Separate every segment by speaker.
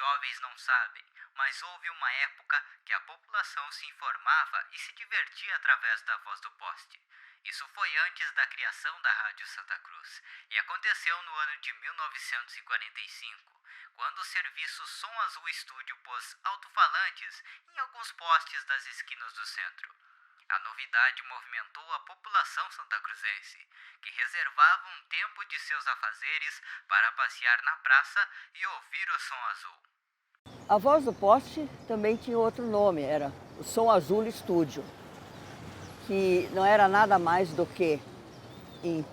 Speaker 1: jovens não sabem, mas houve uma época que a população se informava e se divertia através da voz do poste. Isso foi antes da criação da Rádio Santa Cruz e aconteceu no ano de 1945, quando o serviço Som Azul Estúdio pôs alto-falantes em alguns postes das esquinas do centro. A novidade movimentou a população santacruzense, que reservava um tempo de seus afazeres para passear na praça e ouvir o Som Azul.
Speaker 2: A voz do poste também tinha outro nome, era o Som Azul Estúdio, que não era nada mais do que em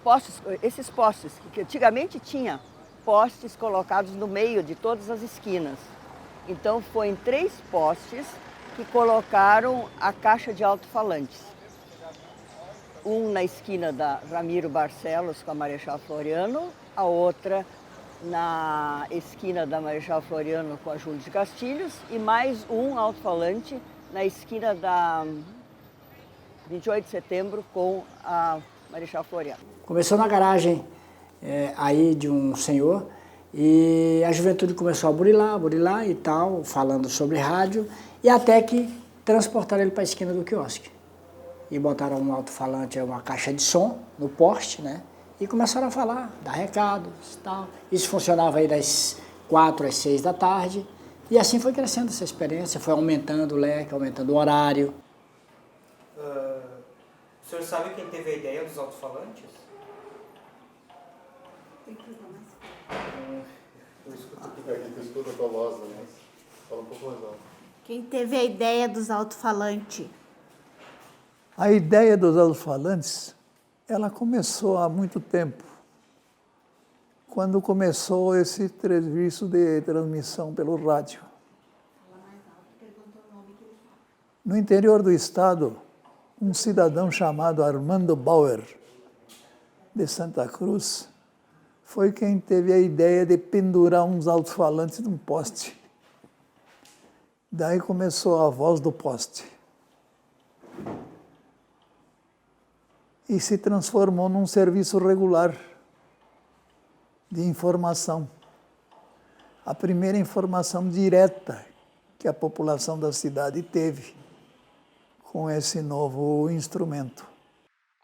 Speaker 2: postes, esses postes, que antigamente tinha postes colocados no meio de todas as esquinas. Então foi em 3 postes que colocaram a caixa de alto-falantes. Um na esquina da Ramiro Barcelos com a Marechal Floriano, a outra na esquina da Marechal Floriano com a Júlio de Castilhos e mais um alto-falante na esquina da 28 de setembro com a Marechal Floriano.
Speaker 3: Começou na garagem aí de um senhor e a juventude começou a burilar e tal, falando sobre rádio, e até que transportaram ele para a esquina do quiosque. E botaram um alto-falante, uma caixa de som no poste, né? E começaram a falar, dar recados e tal. Isso funcionava aí das 4 às 6 da tarde. E assim foi crescendo essa experiência, foi aumentando o leque, aumentando o horário.
Speaker 4: O senhor sabe quem teve a ideia dos alto-falantes?
Speaker 5: Tem que usar mais.
Speaker 6: Eu escuto aqui, eu escuto a tua voz, né? Fala um pouco mais alto.
Speaker 5: Quem teve a ideia dos alto-falantes?
Speaker 7: A ideia dos alto-falantes, ela começou há muito tempo, quando começou esse serviço de transmissão pelo rádio. No interior do estado, um cidadão chamado Armando Bauer, de Santa Cruz, foi quem teve a ideia de pendurar uns alto-falantes num poste. Daí começou a voz do poste. E se transformou num serviço regular de informação. A primeira informação direta que a população da cidade teve com esse novo instrumento.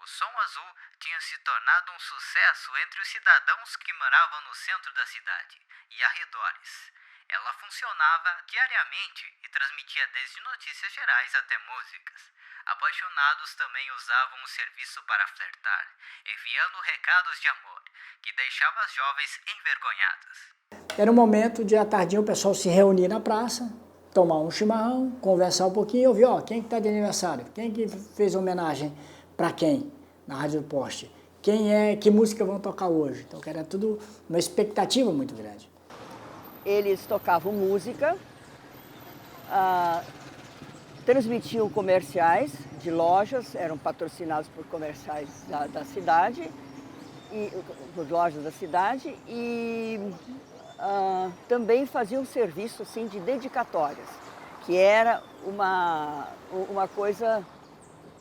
Speaker 1: O Som Azul tinha se tornado um sucesso entre os cidadãos que moravam no centro da cidade e arredores. Ela funcionava diariamente e transmitia desde notícias gerais até músicas. Apaixonados também usavam o serviço para flertar, enviando recados de amor, que deixava as jovens envergonhadas.
Speaker 3: Era um momento de, à tardinha, o pessoal se reunir na praça, tomar um chimarrão, conversar um pouquinho e ouvir, quem que está de aniversário? Quem que fez homenagem para quem na Rádio do Poste? Que música vão tocar hoje? Então, era tudo uma expectativa muito grande.
Speaker 2: Eles tocavam música, transmitiam comerciais de lojas, eram patrocinados por comerciais da cidade, por lojas da cidade, e também faziam um serviço assim, de dedicatórias, que era uma coisa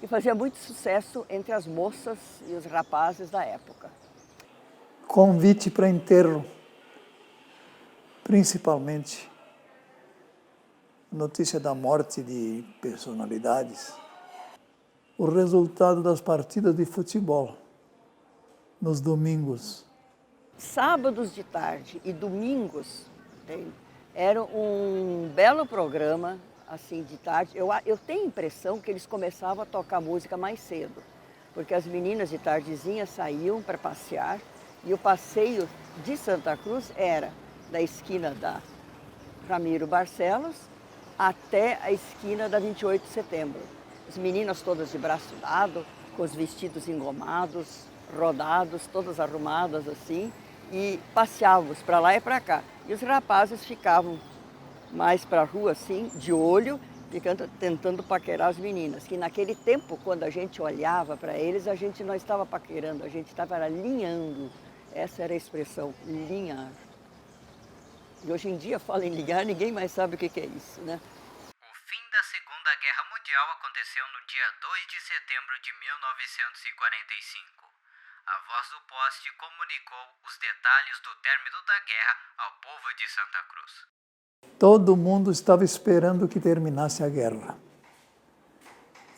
Speaker 2: que fazia muito sucesso entre as moças e os rapazes da época.
Speaker 7: Convite para enterro, principalmente notícia da morte de personalidades, o resultado das partidas de futebol nos domingos.
Speaker 2: Sábados de tarde e domingos era um belo programa, assim, de tarde. Eu tenho a impressão que eles começavam a tocar música mais cedo, porque as meninas de tardezinha saíam para passear e o passeio de Santa Cruz era da esquina da Ramiro Barcelos até a esquina da 28 de setembro. As meninas todas de braço dado, com os vestidos engomados, rodados, todas arrumadas assim, e passeávamos para lá e para cá. E os rapazes ficavam mais para a rua assim, de olho, tentando paquerar as meninas. Que naquele tempo, quando a gente olhava para eles, a gente não estava paquerando, a gente estava alinhando. Essa era a expressão, linhar. E hoje em dia, fala em ligar, ninguém mais sabe o que é isso, né?
Speaker 1: O fim da Segunda Guerra Mundial aconteceu no dia 2 de setembro de 1945. a voz do poste comunicou os detalhes do término da guerra ao povo de Santa Cruz.
Speaker 7: Todo mundo estava esperando que terminasse a guerra.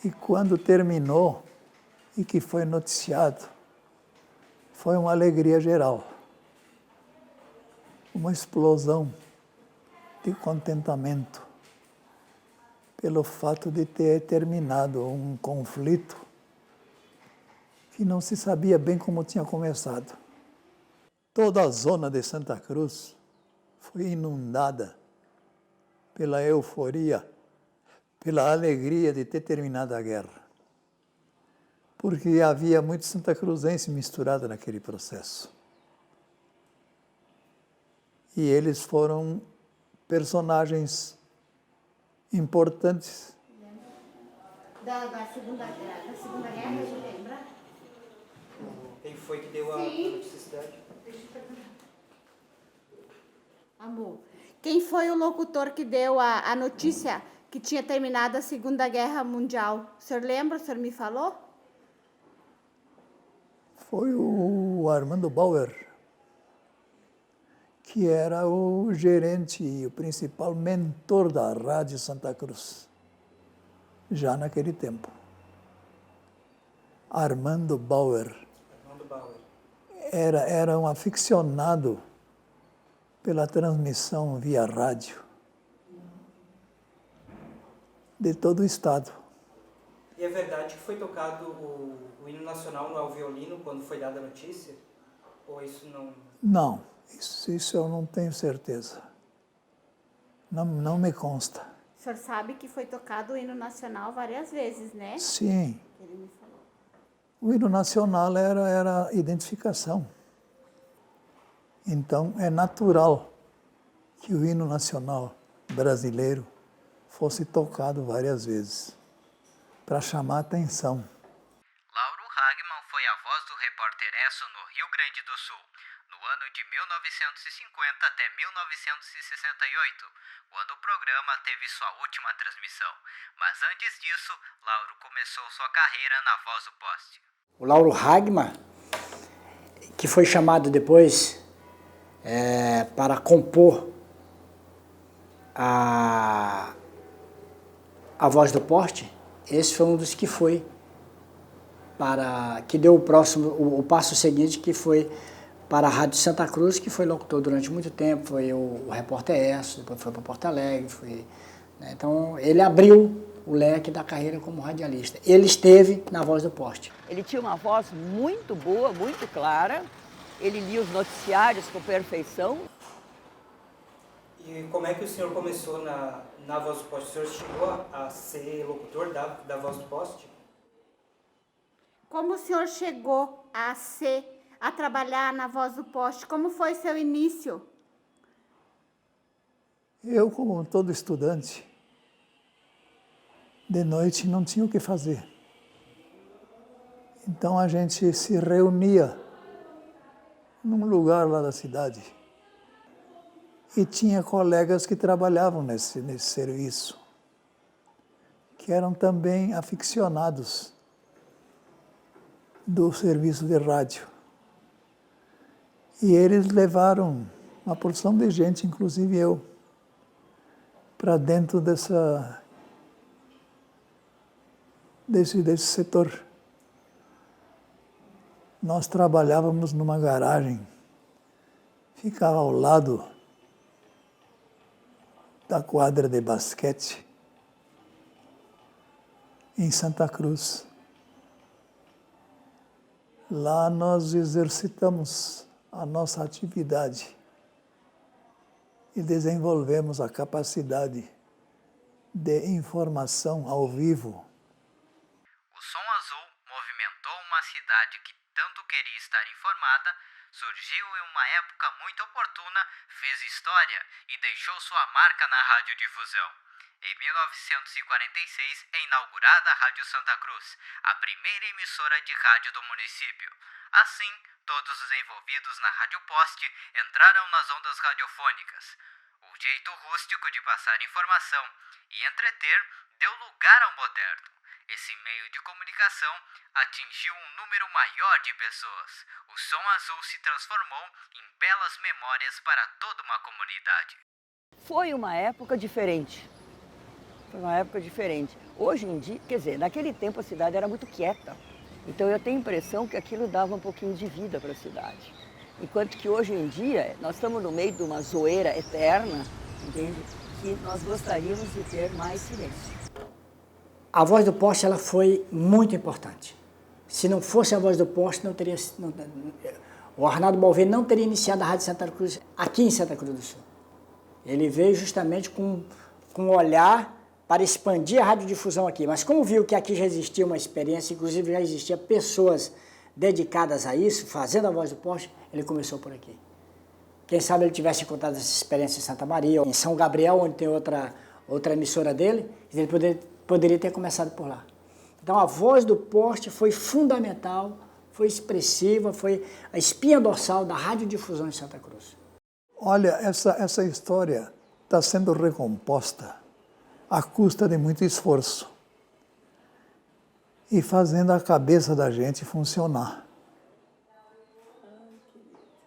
Speaker 7: E quando terminou e que foi noticiado, foi uma alegria geral. Uma explosão de contentamento pelo fato de ter terminado um conflito que não se sabia bem como tinha começado. Toda a zona de Santa Cruz foi inundada pela euforia, pela alegria de ter terminado a guerra. Porque havia muito santacruzense misturado naquele processo. E eles foram personagens importantes.
Speaker 5: Da Segunda Guerra, você lembra?
Speaker 4: Quem foi que deu a necessidade?
Speaker 5: Amor, quem foi o locutor que deu a notícia que tinha terminado a Segunda Guerra Mundial? O senhor lembra? O senhor me falou?
Speaker 7: Foi o Armando Bauer, que era o gerente e o principal mentor da Rádio Santa Cruz, já naquele tempo. Armando Bauer
Speaker 4: Armando Bauer.
Speaker 7: era um aficionado pela transmissão via rádio de todo o estado.
Speaker 4: E é verdade que foi tocado o hino nacional ao violino quando foi dada a notícia? Ou isso não...
Speaker 7: Não, isso eu não tenho certeza. Não me consta.
Speaker 5: O senhor sabe que foi tocado o hino nacional várias vezes, né?
Speaker 7: Sim,
Speaker 5: Ele me falou.
Speaker 7: o hino nacional era identificação. Então, é natural que o hino nacional brasileiro fosse tocado várias vezes, para chamar a atenção.
Speaker 1: Lauro Hagman foi a voz do repórter Esso no Rio Grande do Sul, no ano de 1950 até 1968, quando o programa teve sua última transmissão. Mas antes disso, Lauro começou sua carreira na voz do poste.
Speaker 3: O Lauro Hagman, que foi chamado depois para compor a voz do poste, esse foi um dos que foi que deu o passo seguinte, que foi para a Rádio Santa Cruz, que foi locutor durante muito tempo, foi o repórter Esso, depois foi para Porto Alegre, né? Então ele abriu o leque da carreira como radialista. Ele esteve na Voz do Poste.
Speaker 2: Ele tinha uma voz muito boa, muito clara. Ele lia os noticiários com perfeição.
Speaker 4: E como é que o senhor começou na Voz do Poste? O senhor chegou a ser locutor da Voz do Poste?
Speaker 5: Como o senhor chegou a trabalhar na Voz do Poste? Como foi seu início?
Speaker 7: Eu, como todo estudante, de noite não tinha o que fazer. Então a gente se reunia num lugar lá da cidade. E tinha colegas que trabalhavam nesse serviço, que eram também aficionados do serviço de rádio. E eles levaram uma porção de gente, inclusive eu, para dentro desse setor. Nós trabalhávamos numa garagem, ficava ao lado da quadra de basquete, em Santa Cruz. Lá nós exercitamos a nossa atividade e desenvolvemos a capacidade de informação ao vivo.
Speaker 1: O Som Azul movimentou uma cidade que tanto queria estar informada, surgiu em uma época muito oportuna, fez história e deixou sua marca na radiodifusão. Em 1946 é inaugurada a Rádio Santa Cruz, a primeira emissora de rádio do município. Assim, todos os envolvidos na Rádio Poste entraram nas ondas radiofônicas. O jeito rústico de passar informação e entreter deu lugar ao moderno. Esse meio de comunicação atingiu um número maior de pessoas. O som azul se transformou em belas memórias para toda uma comunidade.
Speaker 2: Foi uma época diferente. Foi uma época diferente. Hoje em dia, quer dizer, naquele tempo a cidade era muito quieta. Então eu tenho a impressão que aquilo dava um pouquinho de vida para a cidade. Enquanto que hoje em dia nós estamos no meio de uma zoeira eterna, entende? Que nós gostaríamos de ter mais silêncio.
Speaker 3: A Voz do Poste ela foi muito importante. Se não fosse a Voz do Poste, o Arnaldo Balvet não teria iniciado a Rádio Santa Cruz aqui em Santa Cruz do Sul. Ele veio justamente com um olhar para expandir a radiodifusão aqui. Mas como viu que aqui já existia uma experiência, inclusive já existia pessoas dedicadas a isso, fazendo a Voz do Poste, ele começou por aqui. Quem sabe ele tivesse encontrado essa experiência em Santa Maria, em São Gabriel, onde tem outra emissora dele, ele poderia ter começado por lá. Então a Voz do Poste foi fundamental, foi expressiva, foi a espinha dorsal da radiodifusão em Santa Cruz.
Speaker 7: Olha, essa história está sendo recomposta à custa de muito esforço e fazendo a cabeça da gente funcionar.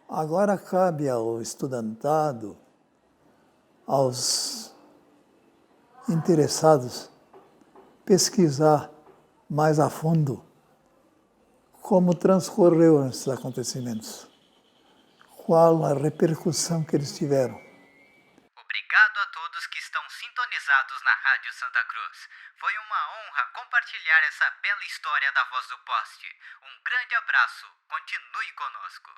Speaker 7: Agora cabe ao estudantado, aos interessados, pesquisar mais a fundo como transcorreu esses acontecimentos, qual a repercussão que eles tiveram.
Speaker 1: Obrigado a todos que estão sintonizados na Rádio Santa Cruz. Foi uma honra compartilhar essa bela história da Voz do Poste. Um grande abraço. Continue conosco.